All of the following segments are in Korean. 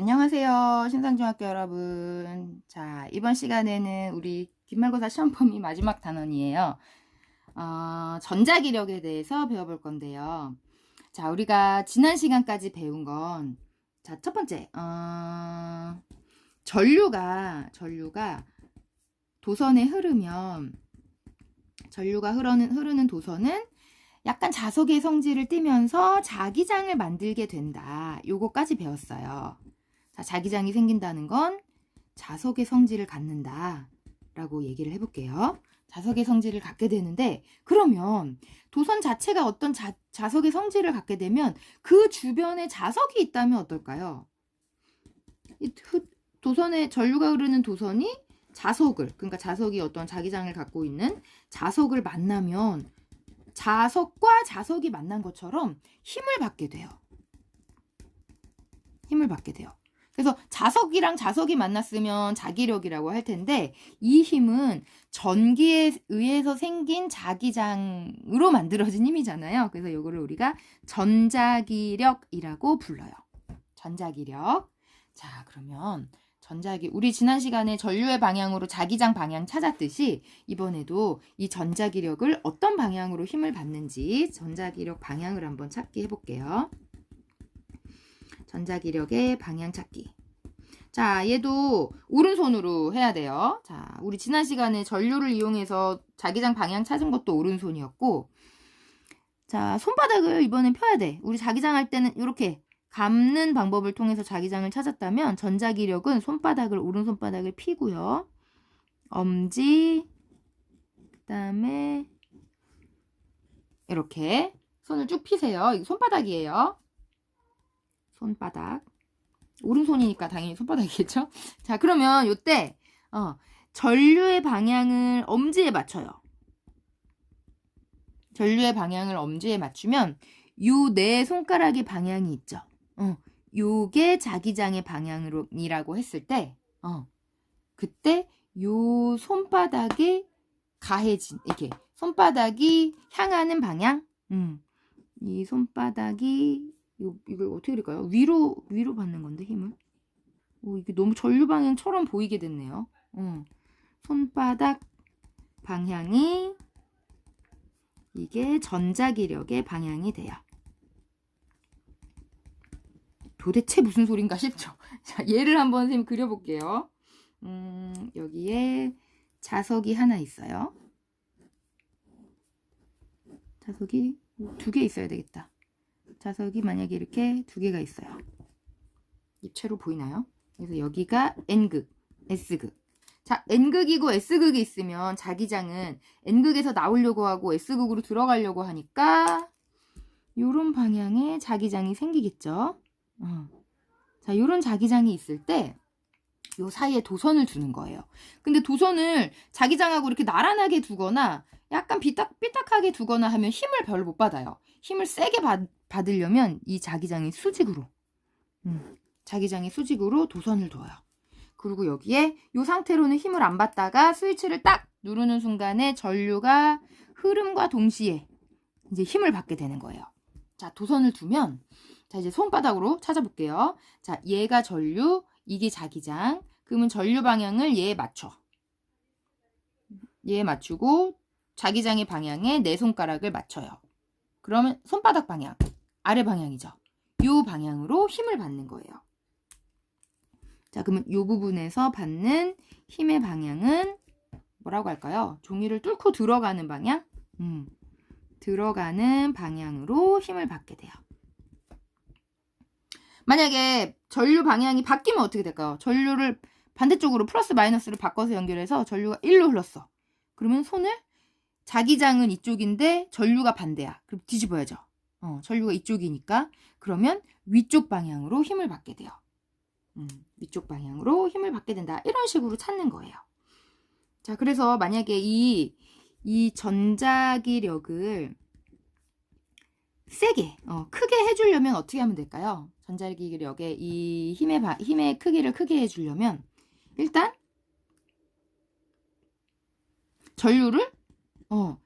안녕하세요. 신상중학교 여러분. 자, 이번 시간에는 우리 기말고사 시험 범위 마지막 단원이에요. 전자기력에 대해서 배워볼 건데요. 자, 우리가 지난 시간까지 배운 건, 자, 첫 번째, 전류가 도선에 흐르면, 전류가 흐르는 도선은 약간 자석의 성질을 띠면서 자기장을 만들게 된다. 요거까지 배웠어요. 자, 자기장이 생긴다는 건 자석의 성질을 갖는다 라고 얘기를 해볼게요. 자석의 성질을 갖게 되는데, 그러면 도선 자체가 어떤 자석의 성질을 갖게 되면 그 주변에 자석이 있다면 어떨까요? 도선에 전류가 흐르는 도선이 그러니까 자석이 어떤 자기장을 갖고 있는 자석을 만나면 자석과 자석이 만난 것처럼 힘을 받게 돼요. 그래서 자석이랑 자석이 만났으면 자기력이라고 할 텐데, 이 힘은 전기에 의해서 생긴 자기장으로 만들어진 힘이잖아요. 그래서 이거를 우리가 전자기력이라고 불러요. 전자기력. 자, 그러면 우리 지난 시간에 전류의 방향으로 자기장 방향 찾았듯이 이번에도 이 전자기력을 어떤 방향으로 힘을 받는지 전자기력 방향을 한번 찾기 해볼게요. 전자기력의 방향 찾기. 자, 얘도 오른손으로 해야 돼요. 자, 우리 지난 시간에 전류를 이용해서 자기장 방향 찾은 것도 오른손이었고, 자, 손바닥을 이번엔 펴야 돼. 우리 자기장 할 때는 이렇게 감는 방법을 통해서 자기장을 찾았다면 전자기력은 오른손바닥을 피고요. 엄지, 그 다음에 이렇게 손을 쭉 피세요. 이거 손바닥이에요. 손바닥. 오른손이니까 당연히 손바닥이겠죠? 자, 그러면 요때 전류의 방향을 엄지에 맞춰요. 전류의 방향을 엄지에 맞추면 요 네 손가락의 방향이 있죠. 요게 자기장의 방향이라고 했을 때 그때 요 손바닥에 가해진, 이렇게 손바닥이 향하는 방향, 이 손바닥이 이걸 어떻게 될까요? 위로 받는 건데, 힘을. 이게 너무 전류 방향처럼 보이게 됐네요. 손바닥 방향이 이게 전자기력의 방향이 돼요. 도대체 무슨 소린가 싶죠? 자, 얘를 한번 선생님 그려볼게요. 여기에 자석이 하나 있어요. 자석이 2개 있어야 되겠다. 자석이 만약에 이렇게 2개가 있어요. 입체로 보이나요? 그래서 여기가 N극, S극. 자, N극이고 S극이 있으면 자기장은 N극에서 나오려고 하고 S극으로 들어가려고 하니까 요런 방향에 자기장이 생기겠죠. 자, 요런 자기장이 있을 때 요 사이에 도선을 두는 거예요. 근데 도선을 자기장하고 이렇게 나란하게 두거나 약간 삐딱하게 두거나 하면 힘을 별로 못 받아요. 힘을 세게 받으려면 이 자기장이 수직으로 도선을 둬요. 그리고 여기에 이 상태로는 힘을 안 받다가 스위치를 딱 누르는 순간에 전류가 흐름과 동시에 이제 힘을 받게 되는 거예요. 자, 도선을 두면, 자, 이제 손바닥으로 찾아볼게요. 자, 얘가 전류, 이게 자기장. 그러면 전류 방향을 얘에 맞춰. 얘에 맞추고 자기장의 방향에 내 손가락을 맞춰요. 그러면 손바닥 방향, 아래 방향이죠. 요 방향으로 힘을 받는 거예요. 자, 그러면 요 부분에서 받는 힘의 방향은 뭐라고 할까요? 종이를 뚫고 들어가는 방향? 들어가는 방향으로 힘을 받게 돼요. 만약에 전류 방향이 바뀌면 어떻게 될까요? 전류를 반대쪽으로 플러스 마이너스를 바꿔서 연결해서 전류가 1로 흘렀어. 그러면 손을, 자기장은 이쪽인데 전류가 반대야. 그럼 뒤집어야죠. 전류가 이쪽이니까. 그러면 위쪽 방향으로 힘을 받게 돼요. 위쪽 방향으로 힘을 받게 된다. 이런 식으로 찾는 거예요. 자, 그래서 만약에 이 전자기력을 세게, 크게 해주려면 어떻게 하면 될까요? 전자기력의 이 힘의 크기를 크게 해주려면 일단 전류를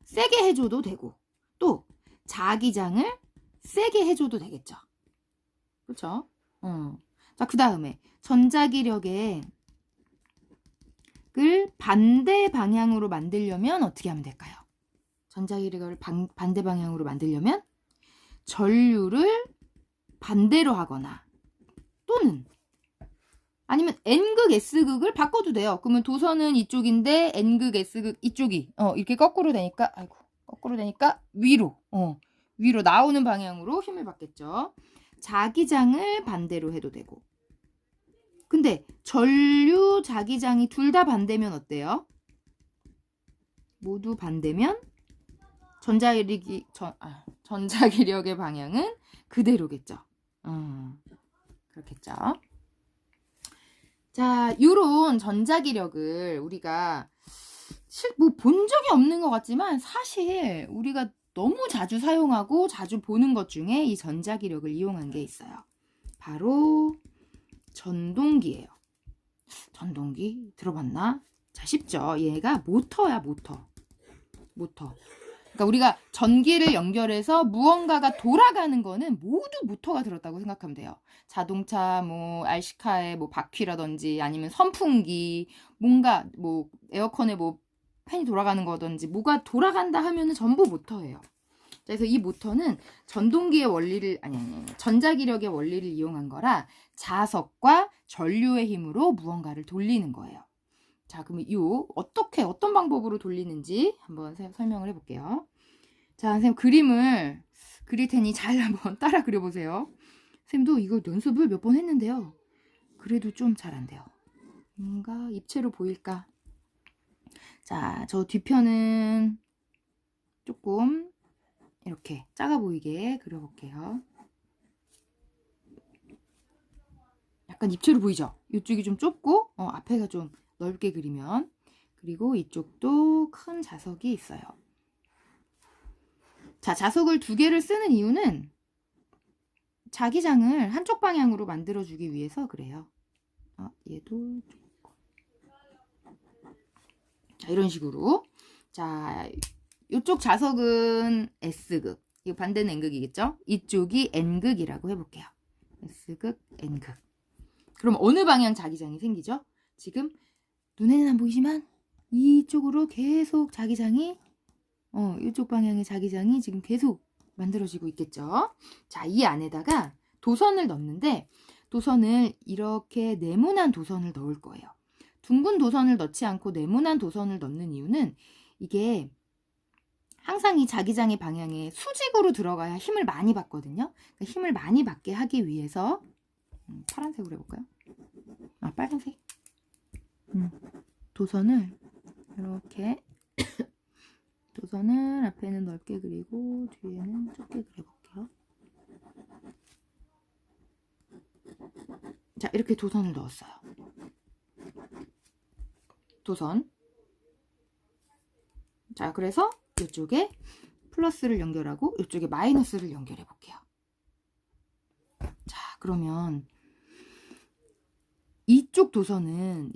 세게 해줘도 되고, 또 자기장을 세게 해줘도 되겠죠. 그렇죠? 자, 그 다음에 전자기력을 반대 방향으로 만들려면 어떻게 하면 될까요? 전자기력을 반대 방향으로 만들려면 전류를 반대로 하거나 또는 아니면 N극, S극을 바꿔도 돼요. 그러면 도선은 이쪽인데 N극, S극 이쪽이 이렇게 거꾸로 되니까 거꾸로 되니까 위로 나오는 방향으로 힘을 받겠죠. 자기장을 반대로 해도 되고. 근데 전류, 자기장이 둘 다 반대면 어때요? 모두 반대면 전자기력의 방향은 그대로겠죠. 그렇겠죠. 자, 요런 전자기력을 우리가 뭐 본 적이 없는 것 같지만 사실 우리가 너무 자주 사용하고 자주 보는 것 중에 이 전자기력을 이용한 게 있어요. 바로 전동기예요. 전동기 들어봤나? 자, 쉽죠? 얘가 모터야, 모터. 그러니까 우리가 전기를 연결해서 무언가가 돌아가는 거는 모두 모터가 들었다고 생각하면 돼요. 자동차, 뭐 RC카의 뭐 바퀴라든지 아니면 선풍기, 뭔가 뭐 에어컨에 뭐 팬이 돌아가는 거든지 뭐가 돌아간다 하면은 전부 모터예요. 그래서 이 모터는 전동기의 원리를 전자기력의 원리를 이용한 거라 자석과 전류의 힘으로 무언가를 돌리는 거예요. 자, 그러면 어떤 방법으로 돌리는지 한번 설명을 해볼게요. 자, 선생님 그림을 그릴 테니 잘 한번 따라 그려보세요. 선생님도 이거 연습을 몇 번 했는데요. 그래도 좀 잘 안 돼요. 뭔가 입체로 보일까? 자, 저 뒤편은 조금 이렇게 작아 보이게 그려볼게요. 약간 입체로 보이죠? 이쪽이 좀 좁고 앞에가 좀 넓게 그리면. 그리고 이쪽도 큰 자석이 있어요. 자, 자석을 2개를 쓰는 이유는 자기장을 한쪽 방향으로 만들어주기 위해서 그래요. 얘도 자, 이런 식으로. 자, 이쪽 자석은 S극, 이 반대는 N극이겠죠? 이쪽이 N극이라고 해볼게요. S극, N극. 그럼 어느 방향 자기장이 생기죠? 지금 눈에는 안 보이지만 이쪽으로 계속 자기장이 이쪽 방향의 자기장이 지금 계속 만들어지고 있겠죠. 자, 이 안에다가 도선을 넣는데 도선을 이렇게 네모난 도선을 넣을 거예요. 둥근 도선을 넣지 않고 네모난 도선을 넣는 이유는 이게 항상 이 자기장의 방향에 수직으로 들어가야 힘을 많이 받거든요. 그러니까 힘을 많이 받게 하기 위해서 파란색으로 해볼까요? 빨간색. 도선을 이렇게 도선을 앞에는 넓게 그리고 뒤에는 좁게 그려볼게요. 자, 이렇게 도선을 넣었어요. 도선. 자, 그래서 이쪽에 플러스를 연결하고 이쪽에 마이너스를 연결해 볼게요. 자, 그러면 이쪽 도선은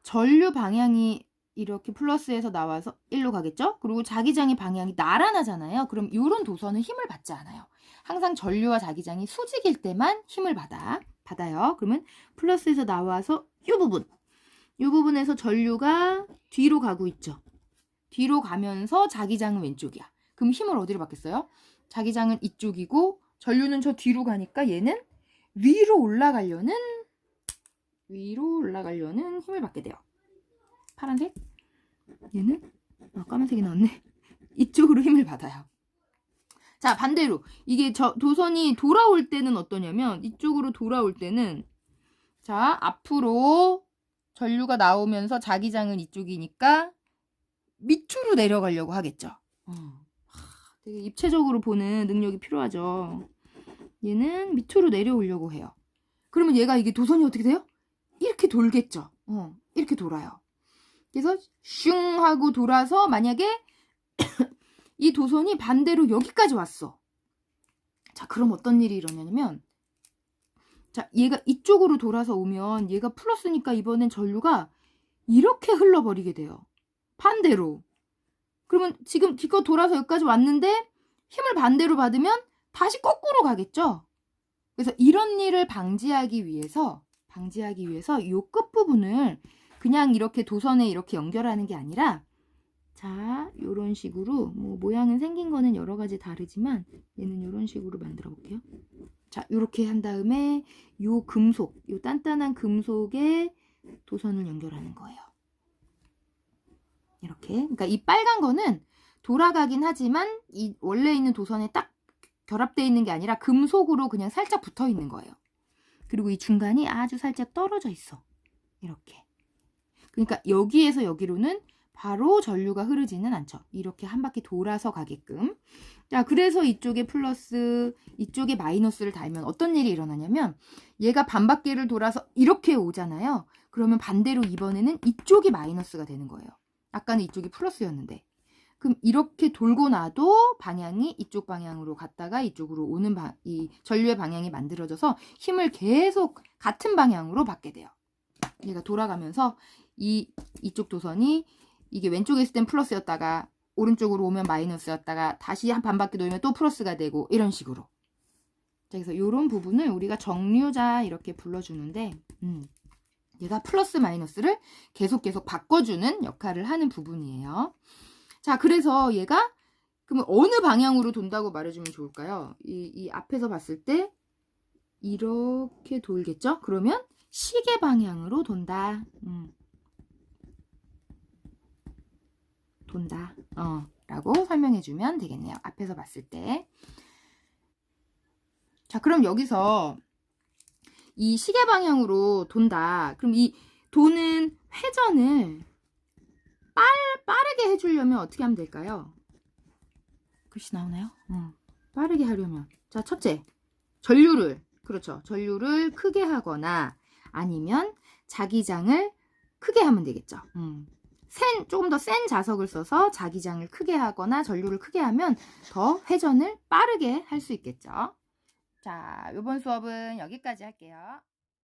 전류 방향이 이렇게 플러스에서 나와서 1로 가겠죠? 그리고 자기장의 방향이 나란하잖아요. 그럼 이런 도선은 힘을 받지 않아요. 항상 전류와 자기장이 수직일 때만 힘을 받아요. 그러면 플러스에서 나와서 이 부분에서 전류가 뒤로 가고 있죠. 뒤로 가면서 자기장은 왼쪽이야. 그럼 힘을 어디로 받겠어요? 자기장은 이쪽이고 전류는 저 뒤로 가니까 얘는 위로 올라가려는 힘을 받게 돼요. 파란색? 얘는 까만색이 나왔네. 이쪽으로 힘을 받아요. 자, 반대로 이게 도선이 돌아올 때는 어떠냐면 이쪽으로 돌아올 때는 자, 앞으로 전류가 나오면서 자기장은 이쪽이니까 밑으로 내려가려고 하겠죠. 되게 입체적으로 보는 능력이 필요하죠. 얘는 밑으로 내려오려고 해요. 그러면 얘가 이게 도선이 어떻게 돼요? 이렇게 돌겠죠. 이렇게 돌아요. 그래서 슝 하고 돌아서 만약에 이 도선이 반대로 여기까지 왔어. 자, 그럼 어떤 일이 일어나냐면 자, 얘가 이쪽으로 돌아서 오면 얘가 플러스니까 이번엔 전류가 이렇게 흘러버리게 돼요. 반대로. 그러면 지금 기껏 돌아서 여기까지 왔는데 힘을 반대로 받으면 다시 거꾸로 가겠죠. 그래서 이런 일을 방지하기 위해서 이 끝부분을 그냥 이렇게 도선에 이렇게 연결하는 게 아니라, 자, 요런 식으로, 뭐 모양은 생긴 거는 여러 가지 다르지만 얘는 요런 식으로 만들어 볼게요. 자, 요렇게 한 다음에 요 단단한 금속에 도선을 연결하는 거예요. 이렇게. 그러니까 이 빨간 거는 돌아가긴 하지만 이 원래 있는 도선에 딱 결합되어 있는 게 아니라 금속으로 그냥 살짝 붙어 있는 거예요. 그리고 이 중간이 아주 살짝 떨어져 있어. 이렇게. 그러니까 여기에서 여기로는 바로 전류가 흐르지는 않죠. 이렇게 한 바퀴 돌아서 가게끔. 자, 그래서 이쪽에 플러스, 이쪽에 마이너스를 달면 어떤 일이 일어나냐면, 얘가 반바퀴를 돌아서 이렇게 오잖아요. 그러면 반대로 이번에는 이쪽이 마이너스가 되는 거예요. 아까는 이쪽이 플러스였는데. 그럼 이렇게 돌고 나도 방향이 이쪽 방향으로 갔다가 이쪽으로 오는 이 전류의 방향이 만들어져서 힘을 계속 같은 방향으로 받게 돼요. 얘가 돌아가면서 이쪽 도선이, 이게 왼쪽에 있을 땐 플러스였다가 오른쪽으로 오면 마이너스였다가 다시 한 반바퀴 돌면 또 플러스가 되고, 이런 식으로. 자, 그래서 이런 부분을 우리가 정류자 이렇게 불러주는데, 얘가 플러스 마이너스를 계속 바꿔주는 역할을 하는 부분이에요. 자, 그래서 얘가 그러면 어느 방향으로 돈다고 말해주면 좋을까요? 이 앞에서 봤을 때 이렇게 돌겠죠? 그러면 시계 방향으로 돈다. 돈다. 라고 설명해주면 되겠네요. 앞에서 봤을 때. 자, 그럼 여기서 이 시계 방향으로 돈다. 그럼 이 도는 회전을 빠르게 해주려면 어떻게 하면 될까요? 글씨 나오나요? 빠르게 하려면. 자, 첫째. 그렇죠. 전류를 크게 하거나 아니면 자기장을 크게 하면 되겠죠. 조금 더 센 자석을 써서 자기장을 크게 하거나 전류를 크게 하면 더 회전을 빠르게 할 수 있겠죠. 자, 이번 수업은 여기까지 할게요.